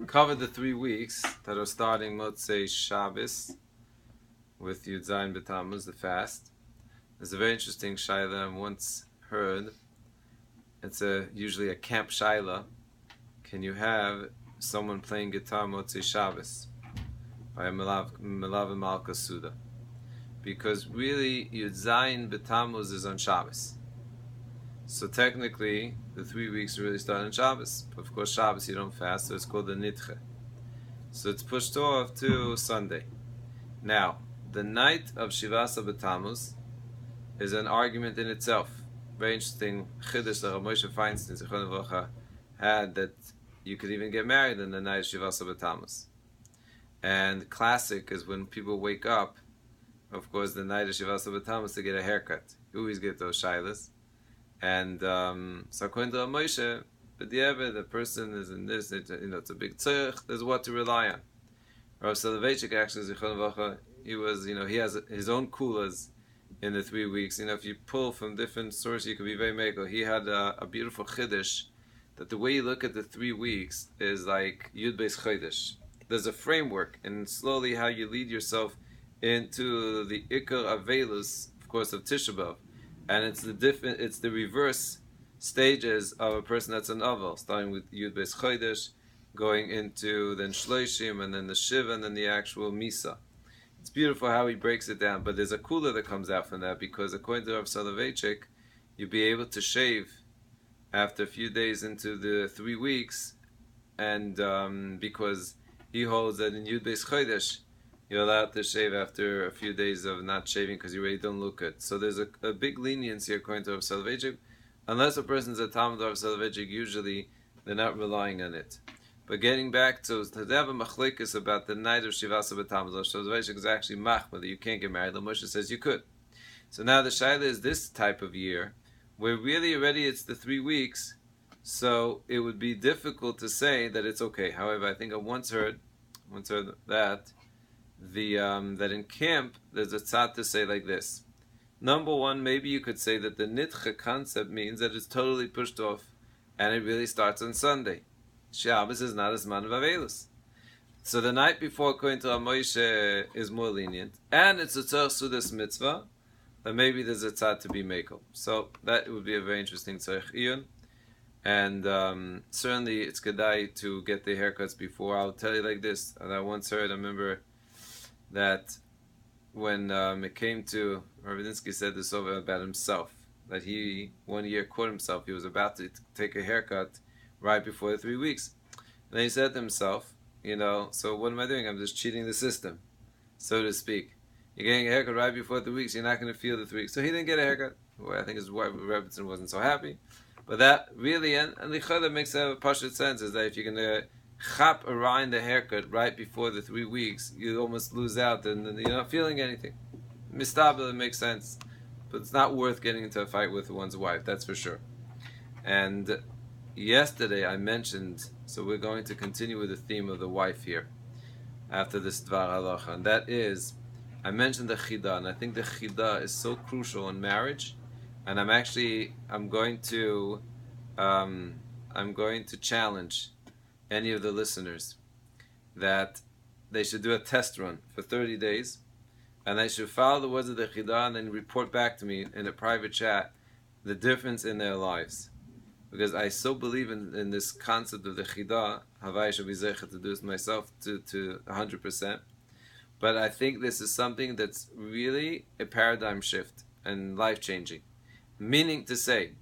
covered the 3 weeks that are starting Motzei Shabbos with Yud Zayin B'Tamuz, the fast. There's a very interesting shaila I once heard. It's usually a camp shaila. Can you have someone playing guitar Motzei Shabbos by a Melav Malka Suda? Because really Yud Zayin B'Tamuz is on Shabbos. So technically, the 3 weeks really start on Shabbos. Of course, Shabbos you don't fast, so it's called the Nidche. So it's pushed off to Sunday. Now, the night of Shivasa B'Tamuz is an argument in itself. Very interesting chiddush that Rabbi Moshe Feinstein Zichron Livracha had, that you could even get married on the night of Shivasa B'Tamuz. And classic is when people wake up, of course, the night of Shivasa B'Tamuz to get a haircut. You always get those shilas. And so according to Moshe, but the person is in this, it's a big tzurch, there's what to rely on. Rav Soloveitchik actually, Zichron Livracha, he was, he has his own kulas in the 3 weeks. If you pull from different sources, you could be very megal. He had a beautiful chiddush that the way you look at the 3 weeks is like Yud Beis Chodesh. There's a framework, and slowly how you lead yourself into the Ikar Avelus, of course, of Tisha B'Av. And it's the reverse stages of a person that's an Avel, starting with Yud Beis Chodesh, going into then Shloshim, and then the Shiva, and then the actual Misa. It's beautiful how he breaks it down, but there's a kula that comes out from that, because according to Rav Soloveitchik, you'll be able to shave after a few days into the 3 weeks, and because he holds that in Yud Beis Chodesh, you're allowed to shave after a few days of not shaving because you really don't look good. So there's a big leniency according to Rav Soloveitchik. Unless a person's a Talmud of Rav Soloveitchik, usually they're not relying on it. But getting back to have a machlekes about the night of Shivasa B'Tamuz, Rav Soloveitchik is actually machmah that you can't get married. The Moshe says you could. So now the shaila is this type of year, where really already it's the 3 weeks, so it would be difficult to say that it's okay. However, I think I once heard that that in camp there's a tzad to say like this. Number one, maybe you could say that the nitche concept means that it's totally pushed off, and it really starts on Sunday. Shabbos is not as man of Avelus. So the night before, according to Rav Moshe, is more lenient, and it's a tzarech sudas mitzvah, then maybe there's a tzad to be mekel. So that would be a very interesting tzarech iyun. And certainly it's kedai to get the haircuts before. I'll tell you like this, and I once heard, I remember that when it came to, Rabbi Dinsky said this over about himself, that he one year caught himself, he was about to take a haircut right before the 3 weeks. And then he said to himself, so what am I doing? I'm just cheating the system, so to speak. You're getting a haircut right before 3 weeks, you're not going to feel the 3 weeks. So he didn't get a haircut. Well, I think his wife, Rebbetzin, wasn't so happy. But that really, and Lichada makes a pashut sense, is that if you're going to chap around the haircut right before the 3 weeks, you almost lose out and you're not feeling anything. Mistabel, it makes sense. But it's not worth getting into a fight with one's wife, that's for sure. And yesterday I mentioned, so we're going to continue with the theme of the wife here, after this Dvar Halacha, and that is, I mentioned the Chida, and I think the Chida is so crucial in marriage, and I'm going to challenge any of the listeners that they should do a test run for 30 days, and they should follow the words of the Chida and then report back to me in a private chat the difference in their lives. Because I so believe in this concept of the Chida, Havai should be zeichet to do this myself to 100%. But I think this is something that's really a paradigm shift and life-changing. Meaning to say,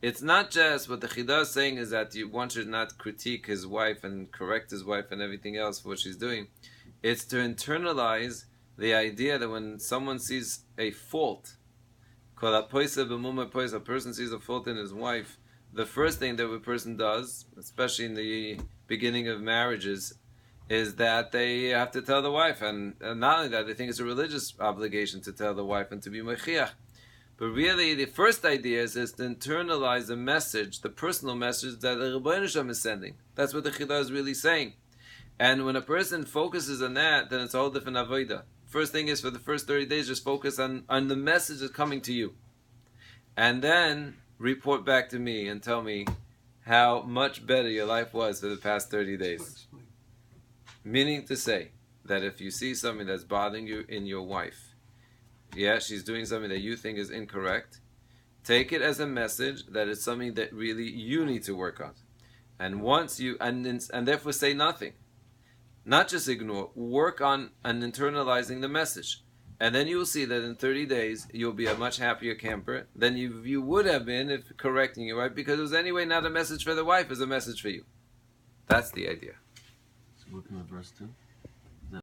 it's not just what the Chida is saying is that one should not critique his wife and correct his wife and everything else for what she's doing. It's to internalize the idea that when someone sees a fault, a person sees a fault in his wife, the first thing that a person does, especially in the beginning of marriages, is that they have to tell the wife. And not only that, they think it's a religious obligation to tell the wife and to be mechiach. But really, the first idea is to internalize the message, the personal message that the Rebbeinu Shem is sending. That's what the Chida is really saying. And when a person focuses on that, then it's a whole different avodah. First thing is, for the first 30 days, just focus on the message that's coming to you. And then report back to me and tell me how much better your life was for the past 30 days. Meaning to say that if you see something that's bothering you in your wife, yeah, she's doing something that you think is incorrect, take it as a message that it's something that really you need to work on. And once you, and therefore say nothing. Not just ignore, work on and internalizing the message. And then you will see that in 30 days, you'll be a much happier camper than you would have been if correcting your wife, because it was anyway not a message for the wife, it was a message for you. That's the idea. So look in the verse 2.